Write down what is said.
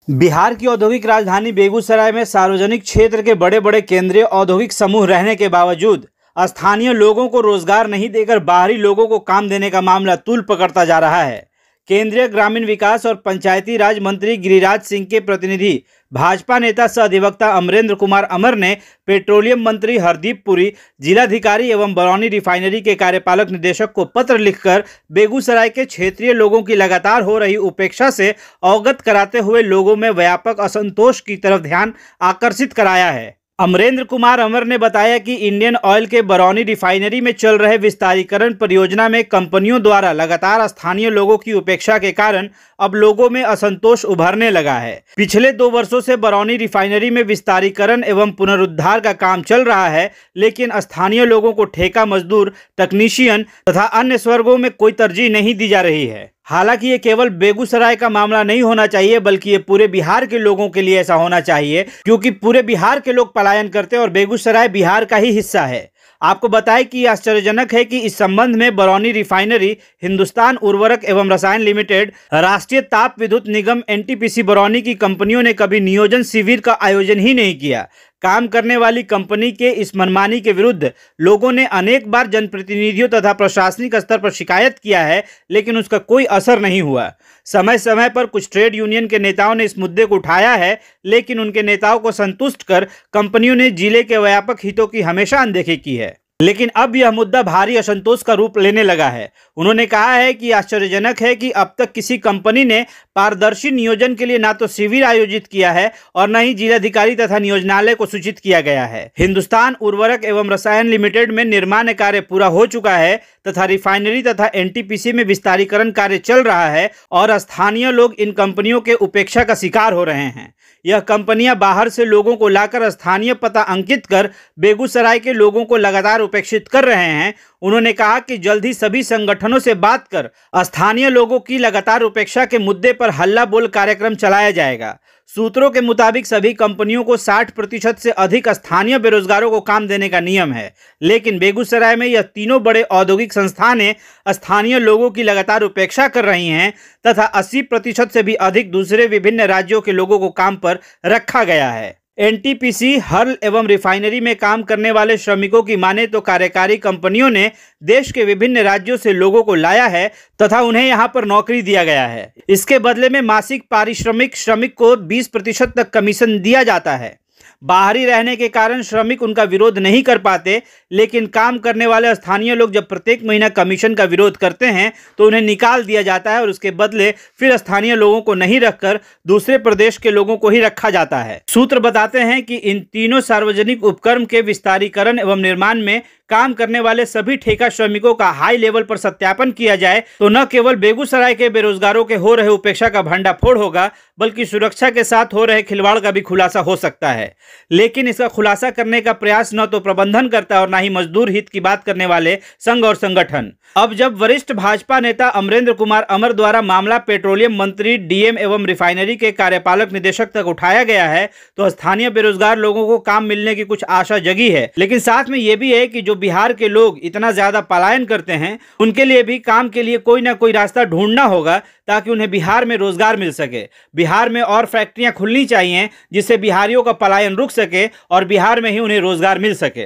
बिहार की औद्योगिक राजधानी बेगूसराय में सार्वजनिक क्षेत्र के बड़े बड़े केंद्रीय औद्योगिक समूह रहने के बावजूद स्थानीय लोगों को रोजगार नहीं देकर बाहरी लोगों को काम देने का मामला तूल पकड़ता जा रहा है। केंद्रीय ग्रामीण विकास और पंचायती राज मंत्री गिरिराज सिंह के प्रतिनिधि भाजपा नेता सह अधिवक्ता अमरेंद्र कुमार अमर ने पेट्रोलियम मंत्री हरदीप पुरी, जिलाधिकारी एवं बरौनी रिफाइनरी के कार्यपालक निदेशक को पत्र लिखकर बेगूसराय के क्षेत्रीय लोगों की लगातार हो रही उपेक्षा से अवगत कराते हुए लोगों में व्यापक असंतोष की तरफ ध्यान आकर्षित कराया है। अमरेंद्र कुमार अमर ने बताया कि इंडियन ऑयल के बरौनी रिफाइनरी में चल रहे विस्तारीकरण परियोजना में कंपनियों द्वारा लगातार स्थानीय लोगों की उपेक्षा के कारण अब लोगों में असंतोष उभरने लगा है। पिछले 2 वर्षों से बरौनी रिफाइनरी में विस्तारीकरण एवं पुनरुद्धार का काम चल रहा है, लेकिन स्थानीय लोगों को ठेका मजदूर, टेक्नीशियन तथा अन्य स्वर्गों में कोई तरजीह नहीं दी जा रही है। हालांकि ये केवल बेगूसराय का मामला नहीं होना चाहिए, बल्कि ये पूरे बिहार के लोगों के लिए ऐसा होना चाहिए, क्योंकि पूरे बिहार के लोग पलायन करते हैं और बेगूसराय बिहार का ही हिस्सा है। आपको बताएं कि आश्चर्यजनक है कि इस संबंध में बरौनी रिफाइनरी, हिंदुस्तान उर्वरक एवं रसायन लिमिटेड, राष्ट्रीय ताप विद्युत निगम एनटीपीसी बरौनी की कंपनियों ने कभी नियोजन शिविर का आयोजन ही नहीं किया। काम करने वाली कंपनी के इस मनमानी के विरुद्ध लोगों ने अनेक बार जनप्रतिनिधियों तथा प्रशासनिक स्तर पर शिकायत किया है, लेकिन उसका कोई असर नहीं हुआ। समय समय पर कुछ ट्रेड यूनियन के नेताओं ने इस मुद्दे को उठाया है, लेकिन उनके नेताओं को संतुष्ट कर कंपनियों ने जिले के व्यापक हितों की हमेशा अनदेखी की है। लेकिन अब यह मुद्दा भारी असंतोष का रूप लेने लगा है। उन्होंने कहा है कि आश्चर्यजनक है कि अब तक किसी कंपनी ने पारदर्शी नियोजन के लिए ना तो शिविर आयोजित किया है और न ही जिलाधिकारी तथा नियोजनालय को सूचित किया गया है। हिंदुस्तान उर्वरक एवं रसायन लिमिटेड में निर्माण कार्य पूरा हो चुका है तथा रिफाइनरी तथा एनटीपीसी में विस्तारीकरण कार्य चल रहा है और स्थानीय लोग इन कंपनियों के उपेक्षा का शिकार हो रहे हैं। यह कंपनियां बाहर से लोगों को लाकर स्थानीय पता अंकित कर बेगूसराय के लोगों को लगातार उपेक्षित कर रहे हैं। उन्होंने कहा कि जल्द ही सभी संगठनों से बात कर स्थानीय लोगों की लगातार उपेक्षा के मुद्दे पर हल्ला बोल कार्यक्रम चलाया जाएगा। सूत्रों के मुताबिक सभी कंपनियों को 60% से अधिक स्थानीय बेरोजगारों को काम देने का नियम है, लेकिन बेगूसराय में यह तीनों बड़े औद्योगिक संस्थानें स्थानीय लोगों की लगातार उपेक्षा कर रही हैं तथा 80% से भी अधिक दूसरे विभिन्न राज्यों के लोगों को काम पर रखा गया है। एनटीपीसी, हर्ल एवं रिफाइनरी में काम करने वाले श्रमिकों की माने तो कार्यकारी कंपनियों ने देश के विभिन्न राज्यों से लोगों को लाया है तथा उन्हें यहां पर नौकरी दिया गया है। इसके बदले में मासिक पारिश्रमिक श्रमिक को 20% तक कमीशन दिया जाता है। बाहरी रहने के कारण श्रमिक उनका विरोध नहीं कर पाते, लेकिन काम करने वाले स्थानीय लोग जब प्रत्येक महीना कमीशन का विरोध करते हैं तो उन्हें निकाल दिया जाता है और उसके बदले फिर स्थानीय लोगों को नहीं रखकर दूसरे प्रदेश के लोगों को ही रखा जाता है। सूत्र बताते हैं कि इन तीनों सार्वजनिक उपक्रम के विस्तारीकरण एवं निर्माण में काम करने वाले सभी ठेका श्रमिकों का हाई लेवल पर सत्यापन किया जाए तो न केवल बेगूसराय के बेरोजगारों के हो रहे उपेक्षा का भंडाफोड़ होगा, बल्कि सुरक्षा के साथ हो रहे खिलवाड़ का भी खुलासा हो सकता है। लेकिन इसका खुलासा करने का प्रयास न तो प्रबंधन करता और न ही मजदूर हित की बात करने वाले संघ और संगठन। अब जब वरिष्ठ भाजपा नेता अमरेंद्र कुमार अमर द्वारा मामला पेट्रोलियम मंत्री, डीएम एवं रिफाइनरी के कार्यपालक निदेशक तक उठाया गया है तो स्थानीय बेरोजगार लोगों को काम मिलने की कुछ आशा जगी है। लेकिन साथ में यह भी है कि जो बिहार के लोग इतना ज्यादा पलायन करते हैं, उनके लिए भी काम के लिए कोई ना कोई रास्ता ढूंढना होगा ताकि उन्हें बिहार में रोजगार मिल सके। बिहार में और फैक्ट्रियां खुलनी चाहिए जिससे बिहारियों का पलायन रुक सके और बिहार में ही उन्हें रोजगार मिल सके।